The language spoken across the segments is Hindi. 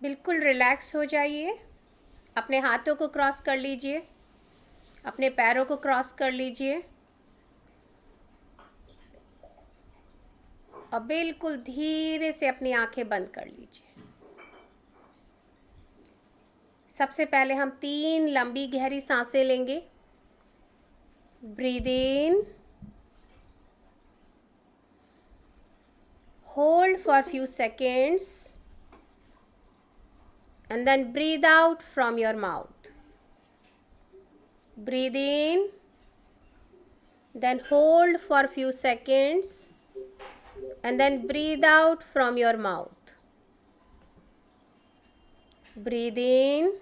बिल्कुल रिलैक्स हो जाइए। अपने हाथों को क्रॉस कर लीजिए, अपने पैरों को क्रॉस कर लीजिए और बिल्कुल धीरे से अपनी आंखें बंद कर लीजिए। सबसे पहले हम 3 लंबी गहरी सांसें लेंगे। Breathe in, hold for few seconds and then breathe out from your mouth. Breathe in, then hold for few seconds and then breathe out from your mouth. Breathe in,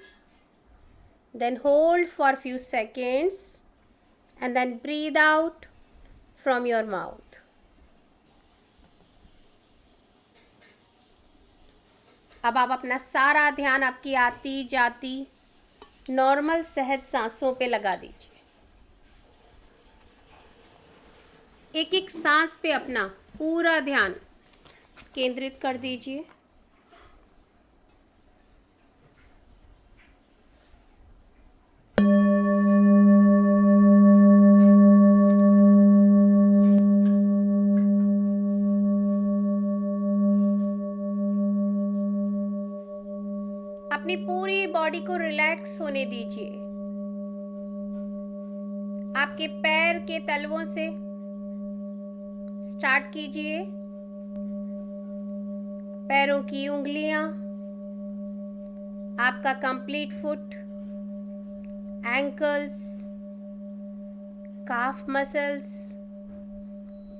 then hold for few seconds and then breathe out from your mouth. अब आप अपना सारा ध्यान आपकी आती जाती नॉर्मल सहज सांसों पे लगा दीजिए। एक एक सांस पे अपना पूरा ध्यान केंद्रित कर दीजिए। अपनी पूरी बॉडी को रिलैक्स होने दीजिए। आपके पैर के तलवों से स्टार्ट कीजिए। पैरों की उंगलियां, आपका कंप्लीट फुट, एंकल्स, काफ मसल्स,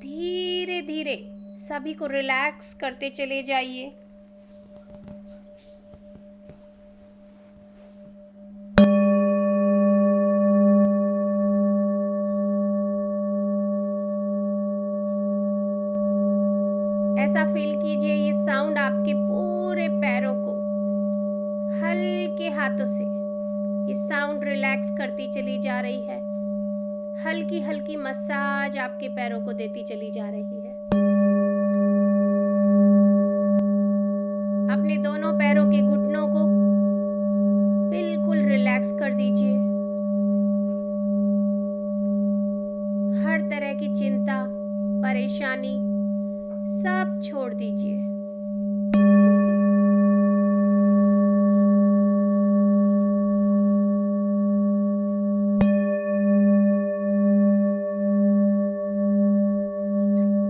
धीरे धीरे सभी को रिलैक्स करते चले जाइए। ऐसा फील कीजिए ये साउंड आपके पूरे पैरों को हल्के हाथों से ये साउंड रिलैक्स करती चली जा रही है। हल्की हल्की मसाज आपके पैरों को देती चली जा रही है। अपने दोनों पैरों के घुटनों को बिल्कुल रिलैक्स कर दीजिए। हर तरह की चिंता, परेशानी सब छोड़ दीजिए।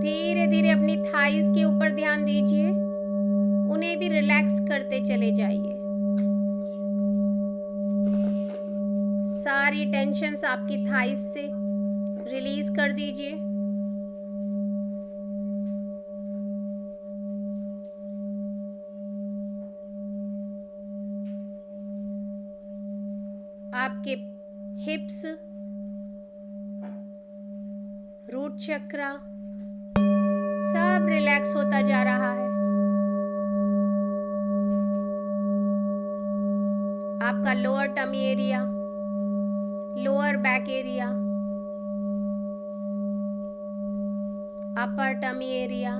धीरे धीरे अपनी थाइस के ऊपर ध्यान दीजिए, उन्हें भी रिलैक्स करते चले जाइए। सारी टेंशन्स आपकी थाइस से रिलीज कर दीजिए। आपके हिप्स, रूट चक्रा सब रिलैक्स होता जा रहा है। आपका lower tummy area, lower back area, upper tummy area,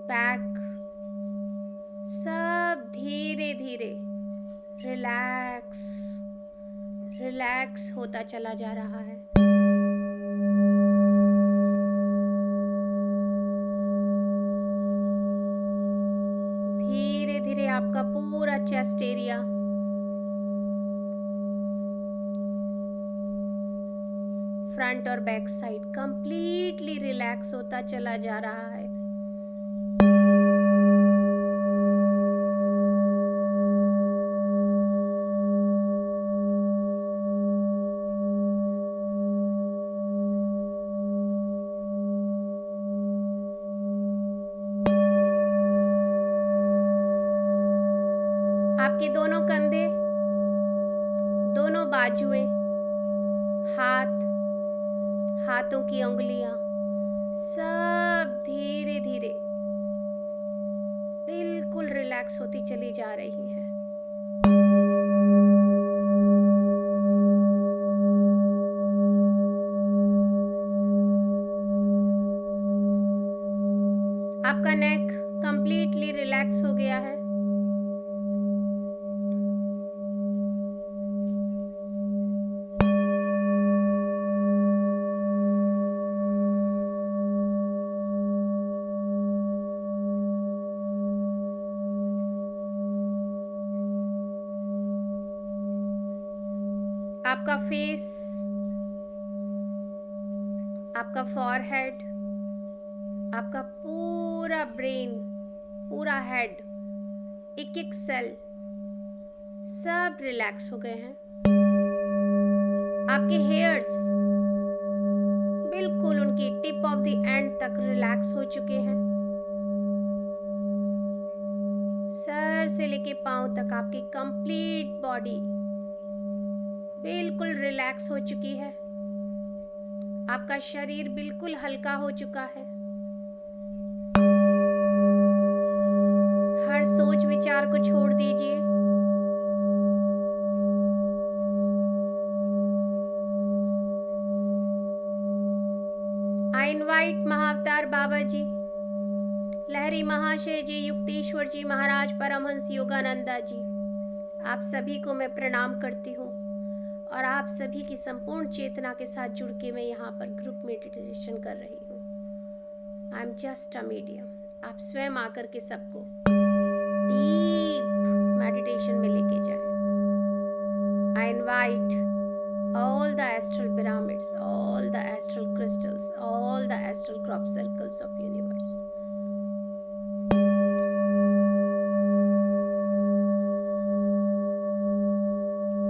back सब धीरे धीरे रिलैक्स रिलैक्स होता चला जा रहा है। धीरे धीरे आपका पूरा चेस्ट एरिया, फ्रंट और बैक साइड कंप्लीटली रिलैक्स होता चला जा रहा है। आपके दोनों कंधे, दोनों बाजुएं, हाथ, हाथों की उंगलियां सब धीरे धीरे बिल्कुल रिलैक्स होती चली जा रही हैं। आपका नेक, कंप्लीटली रिलैक्स हो गया है। आपका फेस, आपका फॉरहेड, आपका पूरा ब्रेन, पूरा हेड, एक एक सेल सब रिलैक्स हो गए हैं। आपके हेयर्स बिल्कुल उनकी टिप ऑफ द एंड तक रिलैक्स हो चुके हैं। सर से लेके पांव तक आपकी कंप्लीट बॉडी बिल्कुल रिलैक्स हो चुकी है। आपका शरीर बिल्कुल हल्का हो चुका है। हर सोच विचार को छोड़ दीजिए। आई इनवाइट महाअवतार बाबा जी, लहरी महाशय जी, युक्तेश्वर जी महाराज, परमहंस योगानंदा जी, आप सभी को मैं प्रणाम करती हूँ और आप सभी की संपूर्ण चेतना के साथ जुड़ के मैं यहाँ पर ग्रुप मेडिटेशन कर रही हूँ। I am just a medium. आप स्वयं आकर के सबको डीप मेडिटेशन में लेके जाएं। I invite all the astral pyramids, all the astral crystals, all the astral crop circles of universe.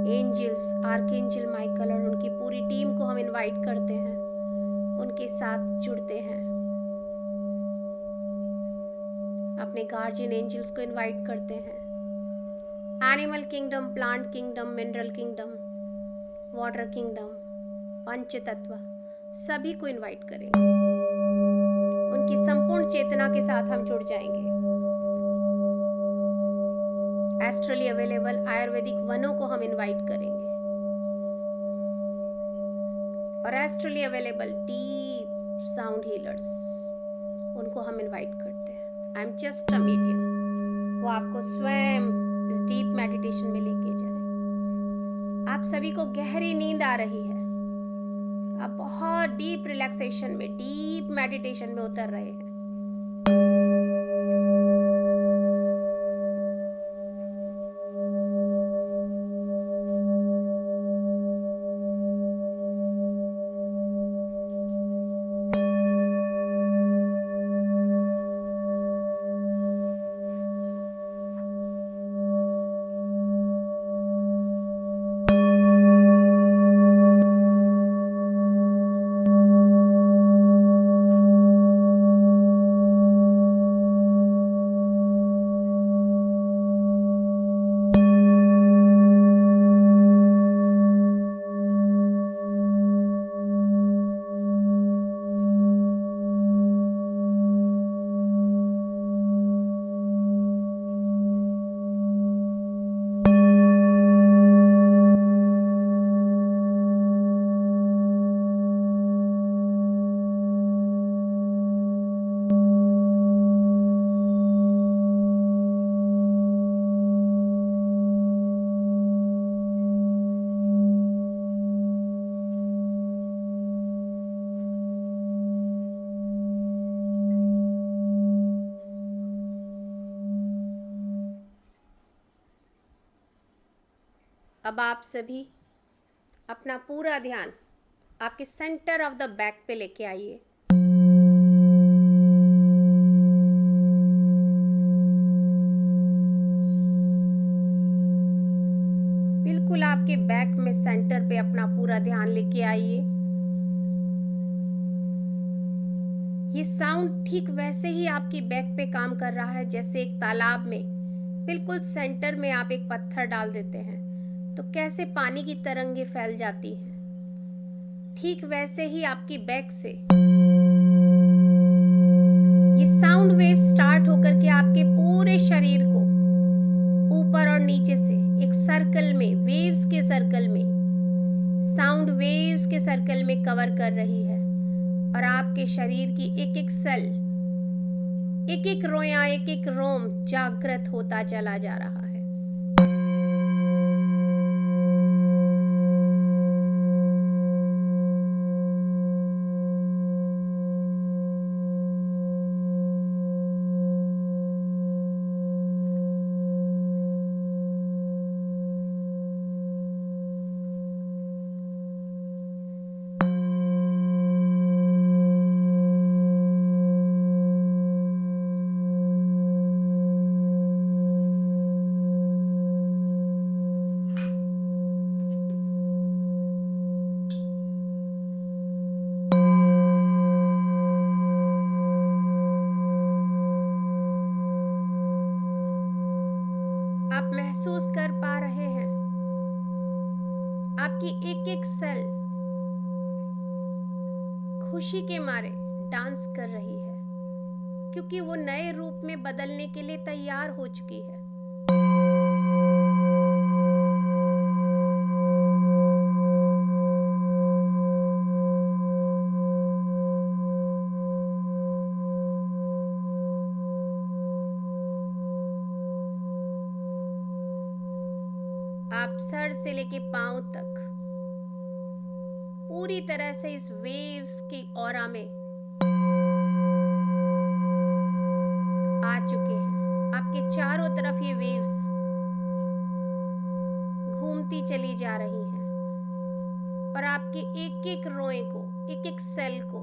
Angels, archangel Michael और उनकी पूरी टीम को हम इनवाइट करते हैं, उनके साथ जुड़ते हैं। अपने गार्जियन एंजल्स को इनवाइट करते हैं। Animal kingdom, plant kingdom, mineral kingdom, water kingdom, पंच तत्व, सभी को इनवाइट करेंगे। उनकी संपूर्ण चेतना के साथ हम जुड़ जाएंगे। एस्ट्रली अवेलेबल आयुर्वेदिक वनों को हम इनवाइट करेंगे और एस्ट्रली अवेलेबल डीप साउंड हीलर्स, उनको हम इनवाइट करते हैं। I am just a medium. वो आपको स्वयं इस डीप मेडिटेशन में लेके जाए। आप सभी को गहरी नींद आ रही है। आप बहुत डीप रिलैक्सेशन में, डीप मेडिटेशन में उतर रहे हैं। अब आप सभी अपना पूरा ध्यान आपके सेंटर ऑफ द बैक पे लेके आइए। बिल्कुल आपके बैक में सेंटर पे अपना पूरा ध्यान लेके आइए। ये साउंड ठीक वैसे ही आपकी बैक पे काम कर रहा है जैसे एक तालाब में बिल्कुल सेंटर में आप एक पत्थर डाल देते हैं तो कैसे पानी की तरंगे फैल जाती हैं, ठीक वैसे ही आपकी बैक से ये साउंड वेव स्टार्ट होकर के आपके पूरे शरीर को ऊपर और नीचे से एक सर्कल में, वेव्स के सर्कल में, साउंड वेव्स के सर्कल में कवर कर रही है और आपके शरीर की एक एक सेल, एक एक एक रोया, एक एक रोम जागृत होता चला जा रहा है। आप महसूस कर पा रहे हैं आपकी एक एक सेल खुशी के मारे डांस कर रही है, क्योंकि वो नए रूप में बदलने के लिए तैयार हो चुकी है। आप सर से लेके पांव तक पूरी तरह से इस वेव्स की ऑरा में आ चुके हैं। आपके चारों तरफ ये वेव्स घूमती चली जा रही हैं और आपके एक एक रोए को, एक एक सेल को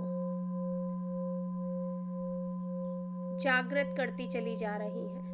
जागृत करती चली जा रही हैं।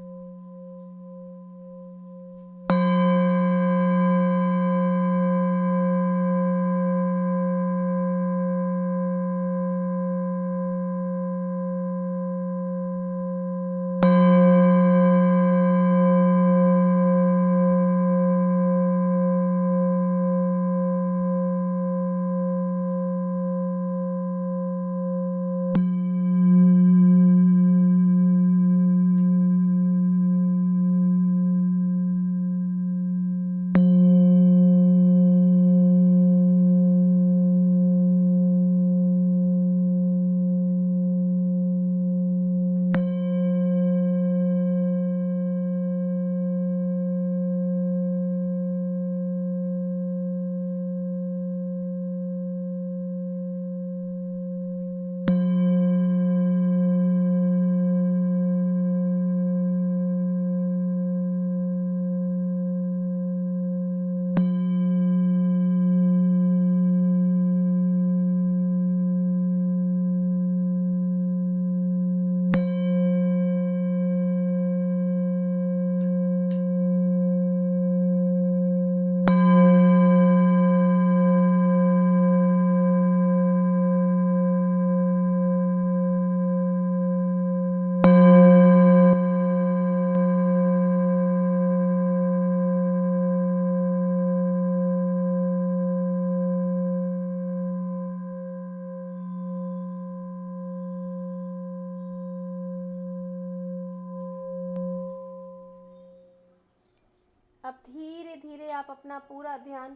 अब धीरे धीरे आप अपना पूरा ध्यान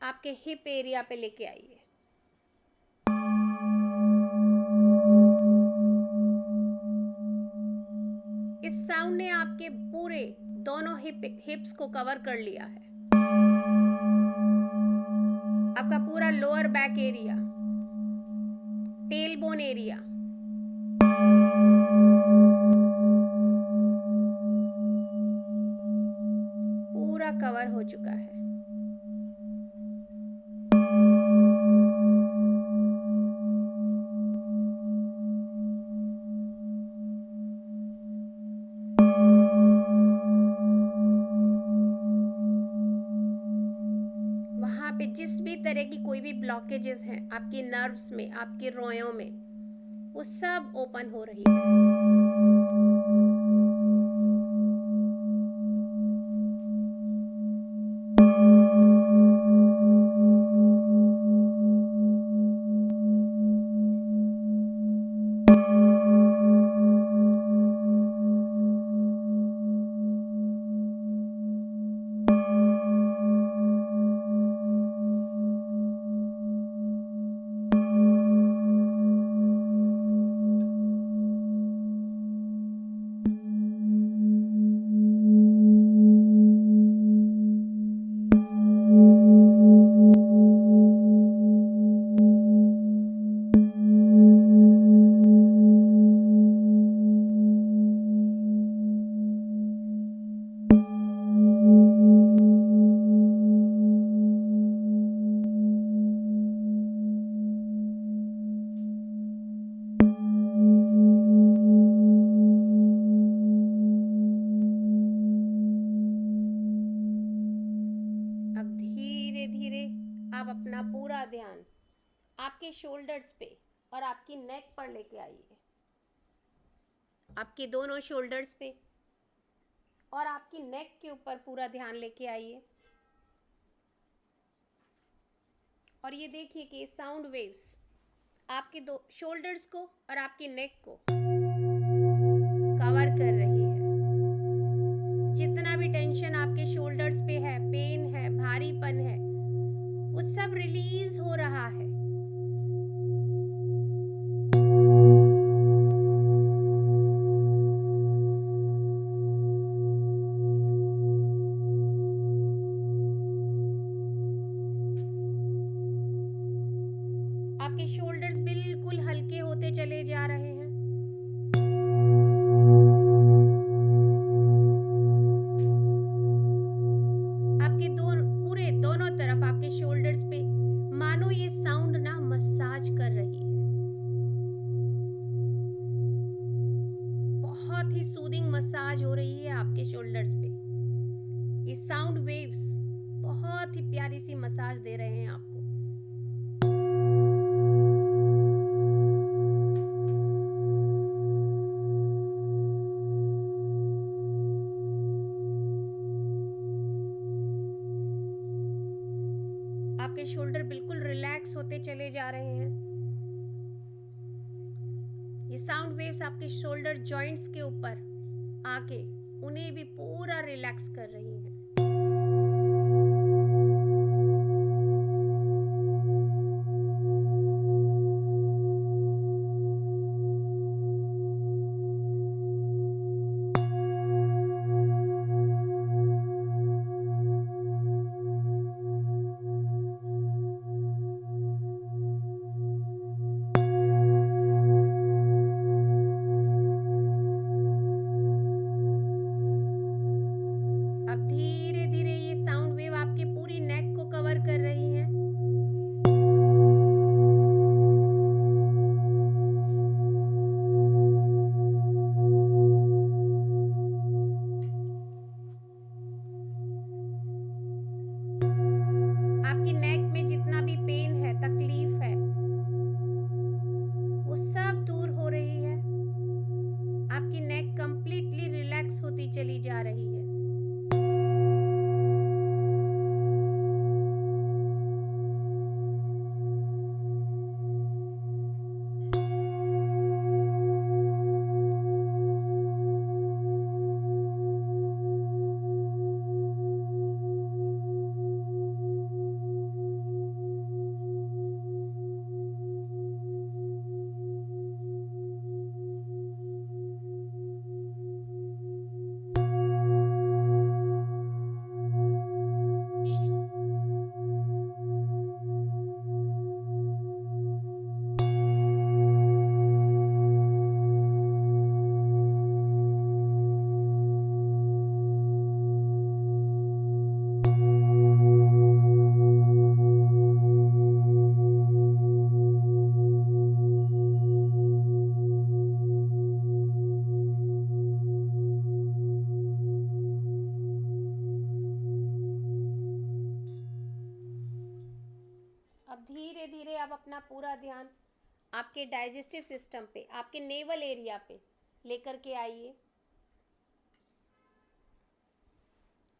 आपके हिप एरिया पे लेके आइए। इस साउंड ने आपके पूरे दोनों हिप्स को कवर कर लिया है। आपका पूरा lower back area, tail bone area, पूरा कवर हो चुका है। वहां पे जिस भी तरह की कोई भी ब्लॉकेजेस हैं आपके नर्व्स में, आपके रोयों में, वो सब ओपन हो रही है। आपके शोल्डर्स पे और आपकी नेक पर लेके आइए, आपके दोनों शोल्डर्स पे और आपकी नेक के ऊपर पूरा ध्यान लेके आइए। और ये देखिए कि साउंड वेव्स आपके दो शोल्डर्स को और आपकी नेक को कवर कर रही है। जितना भी टेंशन आपके शोल्डर्स पे है, पेन है, भारीपन है, वो सब रिलीज हो रहा है। आपके शोल्डर्स बिल्कुल हल्के होते चले जा रहे हैं। आपके पूरे दोनों तरफ आपके शोल्डर्स पे मानो ये साउंड ना मसाज कर रही है। बहुत ही सूदिंग मसाज हो रही है आपके शोल्डर्स पे। ये साउंड वेव्स बहुत ही प्यारी सी मसाज दे रहे हैं आपको। आपके शोल्डर बिल्कुल रिलैक्स होते चले जा रहे हैं। ये साउंड वेव्स आपके शोल्डर जॉइंट्स के ऊपर आके उन्हें भी पूरा रिलैक्स कर रही हैं। अब धीरे धीरे ये साउंड वेव आपकी पूरी नेक को कवर कर रही है। आपकी नेक में जितना भी पेन है, तकलीफ है, वो सब दूर हो रही है। आपकी नेक कंप्लीटली रिलैक्स होती चली जा रही है। अब धीरे धीरे आप अपना पूरा ध्यान आपके डाइजेस्टिव सिस्टम पे, आपके नेवल एरिया पे लेकर के आइए।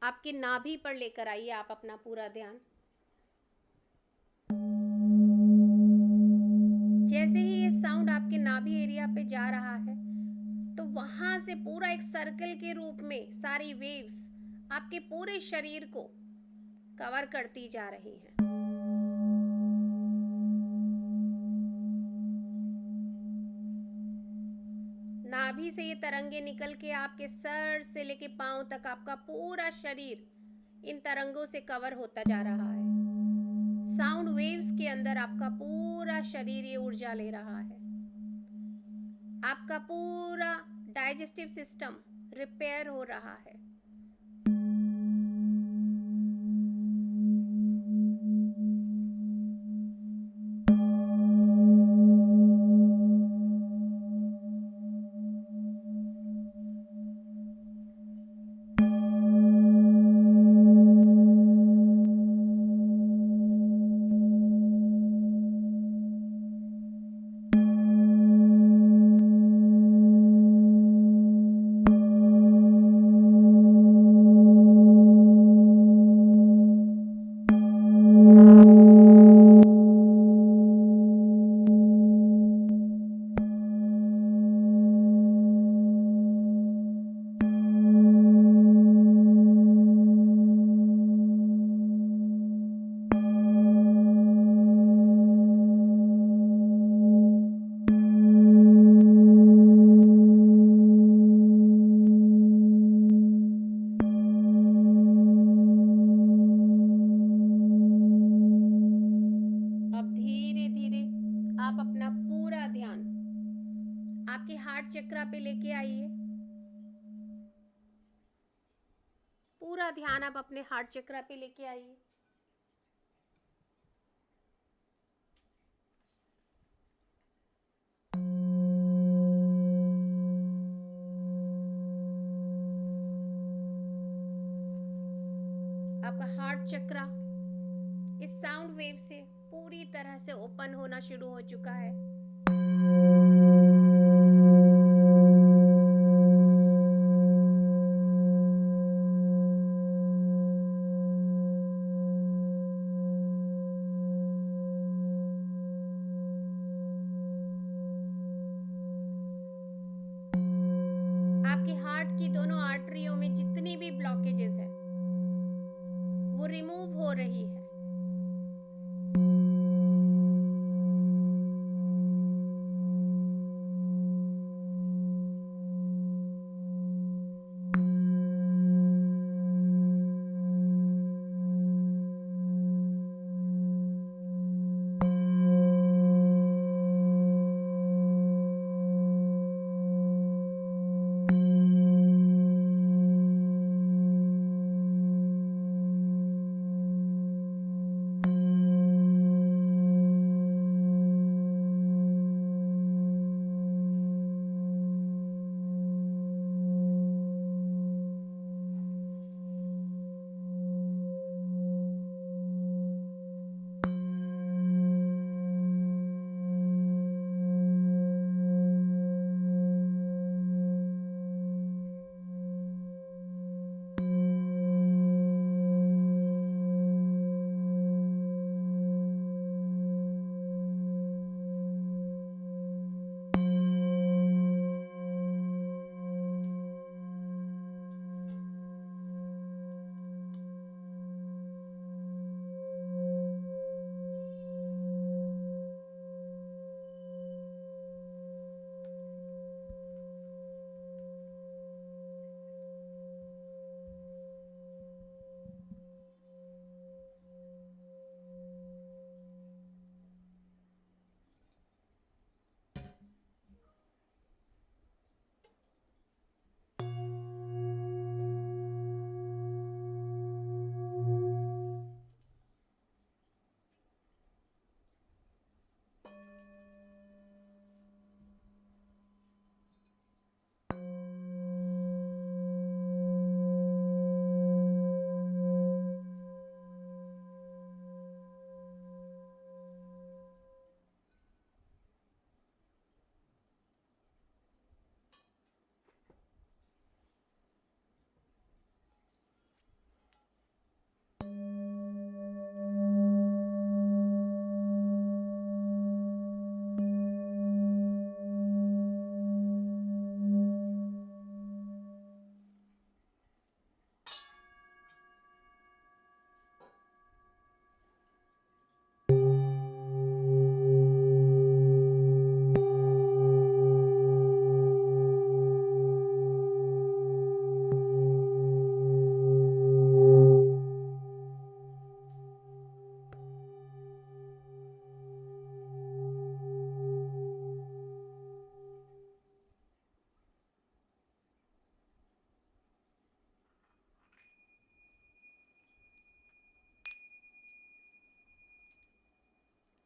आपकी नाभि पर लेकर आइए आप अपना पूरा ध्यान। जैसे ही ये साउंड आपके नाभि एरिया पे जा रहा है तो वहां से पूरा एक सर्कल के रूप में सारी वेव्स आपके पूरे शरीर को कवर करती जा रही हैं। नाभि से ये तरंगे निकल के आपके सर से लेके पांव तक आपका पूरा शरीर इन तरंगों से कवर होता जा रहा है। साउंड वेव्स के अंदर आपका पूरा शरीर ये ऊर्जा ले रहा है। आपका पूरा डाइजेस्टिव सिस्टम रिपेयर हो रहा है। आपके हार्ट चक्रा पे लेके आइए। पूरा ध्यान आप अपने हार्ट चक्रा पे लेके आइए। आपका हार्ट चक्रा इस साउंड वेव से पूरी तरह से ओपन होना शुरू हो चुका है। आपके हार्ट की दोनों आर्टरियों में जितनी भी ब्लॉकेजेस है वो रिमूव हो रही है।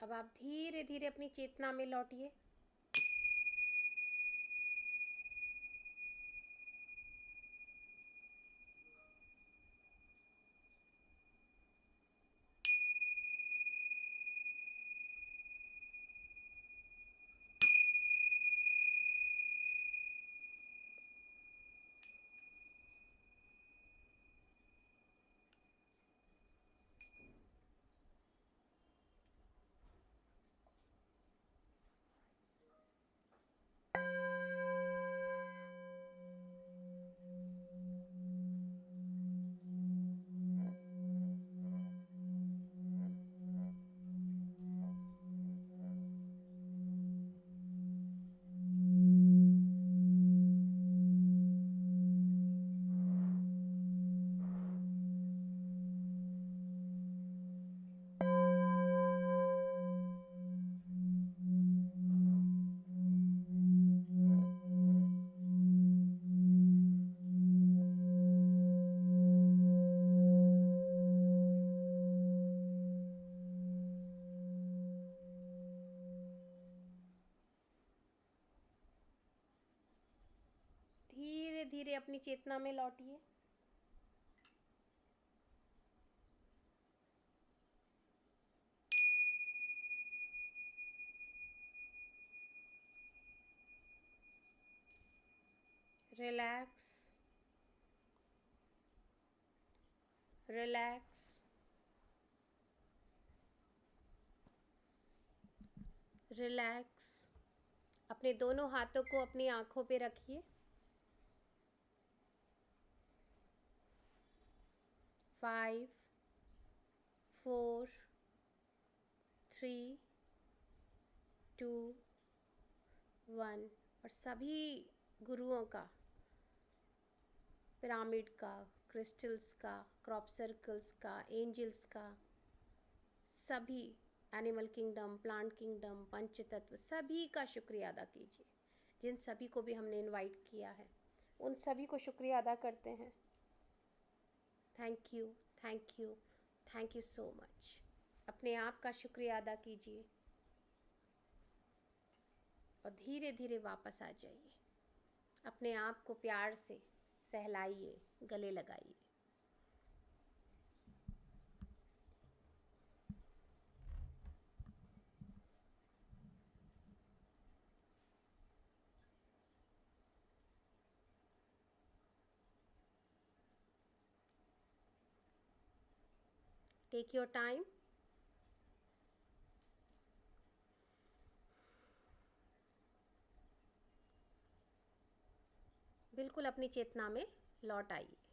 अब आप धीरे धीरे अपनी चेतना में लौटिए। धीरे धीरे अपनी चेतना में लौटिए। Relax, relax, relax. अपने दोनों हाथों को अपनी आंखों पे रखिए। 5, 4, 3, 2, 1। और सभी गुरुओं का, पिरामिड का, क्रिस्टल्स का, क्रॉप सर्कल्स का, एंजल्स का, सभी एनिमल किंगडम, प्लांट किंगडम, पंचतत्व, सभी का शुक्रिया अदा कीजिए। जिन सभी को भी हमने इनवाइट किया है उन सभी को शुक्रिया अदा करते हैं। Thank you, thank you, thank you so much. अपने आप का शुक्रिया अदा कीजिए और धीरे धीरे वापस आ जाइए। अपने आप को प्यार से सहलाइए, गले लगाइए। Take your time. बिल्कुल अपनी चेतना में लौट आइए।